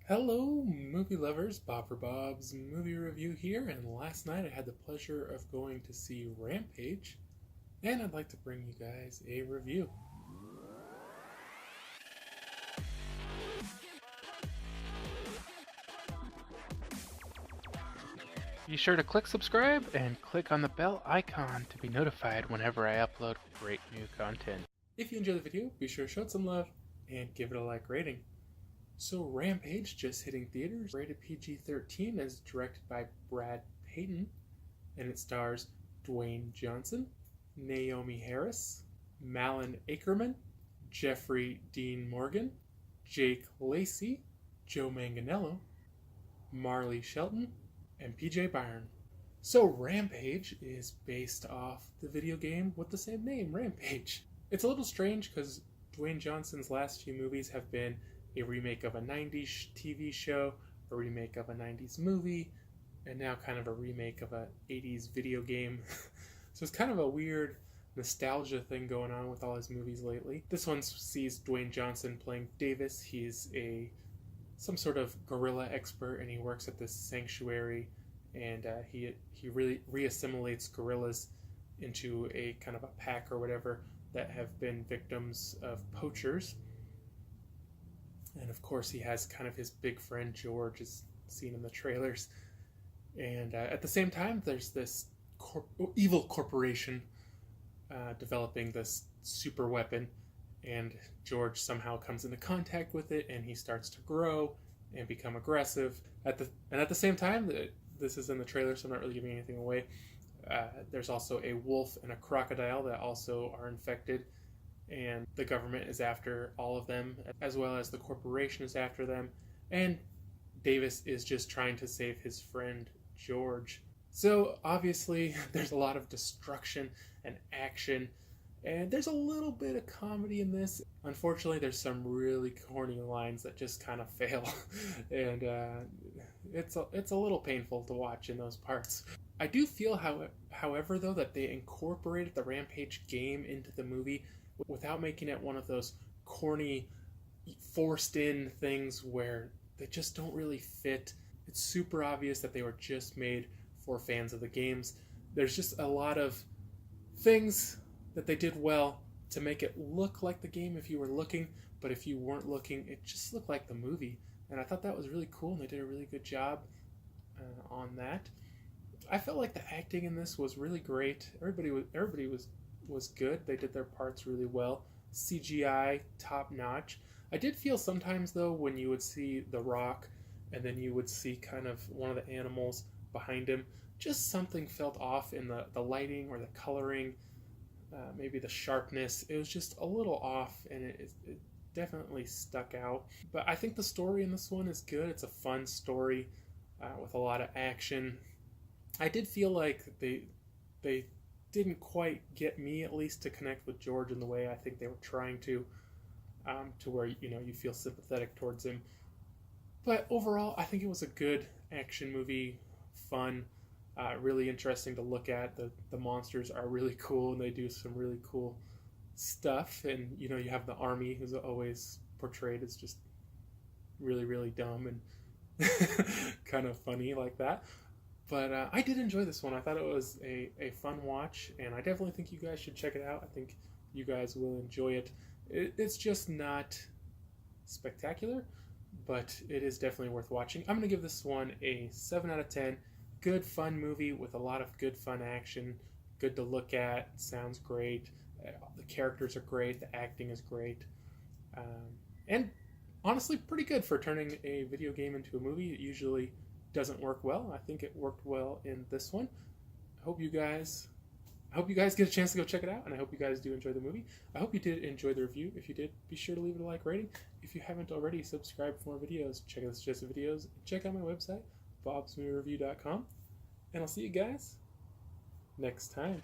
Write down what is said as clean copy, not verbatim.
Hello, movie lovers. Bob for Bob's Movie Review here, and last night I had the pleasure of going to see Rampage, and I'd like to bring you guys a review. Be sure to click subscribe and click on the bell icon to be notified whenever I upload great new content. If you enjoy the video, be sure to show it some love and give it a like rating. So Rampage just hitting theaters, rated PG-13, is directed by Peyton, and it stars Dwayne Johnson, Naomie Harris, Malin Akerman, Jeffrey Dean Morgan, Jake Lacy, Joe Manganiello, Marley Shelton, and PJ Byrne. So Rampage is based off the video game with the same name, Rampage. It's a little strange because Dwayne Johnson's last few movies have been a remake of a 90s TV show, a remake of a 90s movie, and now kind of a remake of a 80s video game. So it's kind of a weird nostalgia thing going on with all his movies lately. This one sees Dwayne Johnson playing Davis. He's some sort of gorilla expert, and he works at this sanctuary, and he really reassimilates gorillas into a kind of a pack or whatever that have been victims of poachers. And of course he has kind of his big friend George, is seen in the trailers. And at the same time, there's this evil corporation developing this super weapon, and George somehow comes into contact with it, and he starts to grow and become aggressive. At the same time, this is in the trailer, so I'm not really giving anything away. There's also a wolf and a crocodile that also are infected, and the government is after all of them, as well as the corporation is after them, and Davis is just trying to save his friend George. So obviously there's a lot of destruction and action, and there's a little bit of comedy in this. Unfortunately, there's some really corny lines that just kind of fail, and it's a little painful to watch in those parts. I do feel, however, though, that they incorporated the Rampage game into the movie without making it one of those corny, forced-in things where they just don't really fit. It's super obvious that they were just made for fans of the games. There's just a lot of things that they did well to make it look like the game if you were looking, but if you weren't looking, it just looked like the movie. And I thought that was really cool, and they did a really good job on that. I felt like the acting in this was really great. Everybody was good. They did their parts really well. CGI top notch. I did feel sometimes though when you would see The Rock and then you would see kind of one of the animals behind him, just something felt off in the lighting or the coloring, maybe the sharpness. It was just a little off, and it definitely stuck out. But I think the story in this one is good. It's a fun story with a lot of action. I did feel like they didn't quite get me, at least, to connect with George in the way I think they were trying to where you feel sympathetic towards him. But overall, I think it was a good action movie, fun, really interesting to look at. The monsters are really cool, and they do some really cool stuff. And you have the army, who's always portrayed as just really, really dumb and kind of funny like that. But I did enjoy this one. I thought it was a fun watch, and I definitely think you guys should check it out. I think you guys will enjoy it. It's just not spectacular, but it is definitely worth watching. I'm going to give this one a 7 out of 10. Good, fun movie with a lot of good, fun action. Good to look at. Sounds great. The characters are great. The acting is great. And honestly, pretty good for turning a video game into a movie. It usually doesn't work well. I think it worked well in this one. I hope you guys get a chance to go check it out, and I hope you guys do enjoy the movie. I hope you did enjoy the review. If you did, be sure to leave it a like rating. If you haven't already, subscribe for more videos. Check out the suggested videos. Check out my website, BOBSMOVIEREVIEW.com, and I'll see you guys next time.